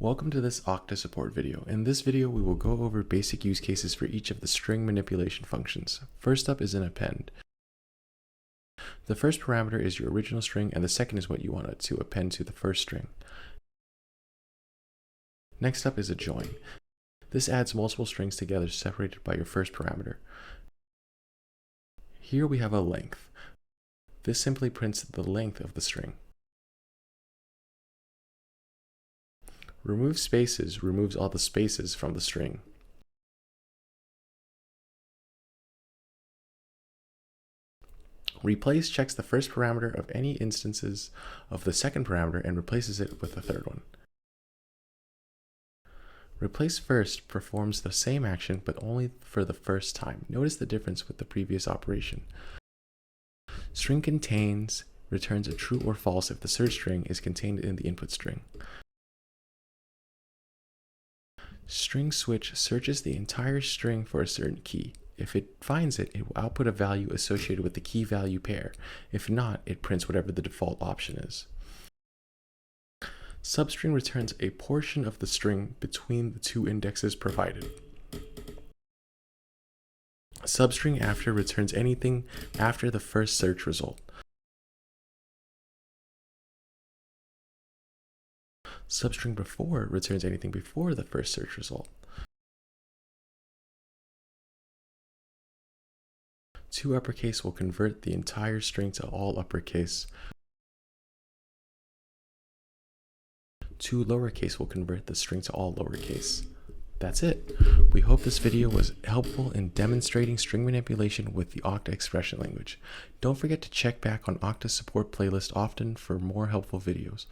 Welcome to this Okta support video. In this video, we will go over basic use cases for each of the string manipulation functions. First up is an append. The first parameter is your original string, and the second is what you want to append to the first string. Next up is a join. This adds multiple strings together separated by your first parameter. Here we have a length. This simply prints the length of the string. Remove spaces removes all the spaces from the string. Replace checks the first parameter of any instances of the second parameter and replaces it with the third one. Replace first performs the same action but only for the first time. Notice the difference with the previous operation. String contains returns a true or false if the search string is contained in the input string. String switch searches the entire string for a certain key. If it finds it, it will output a value associated with the key value pair. If not, it prints whatever the default option is. Substring returns a portion of the string between the two indexes provided. Substring after returns anything after the first search result. Substring before returns anything before the first search result. To uppercase will convert the entire string to all uppercase. To lowercase will convert the string to all lowercase. That's it. We hope this video was helpful in demonstrating string manipulation with the Okta Expression Language. Don't forget to check back on Okta's support playlist often for more helpful videos.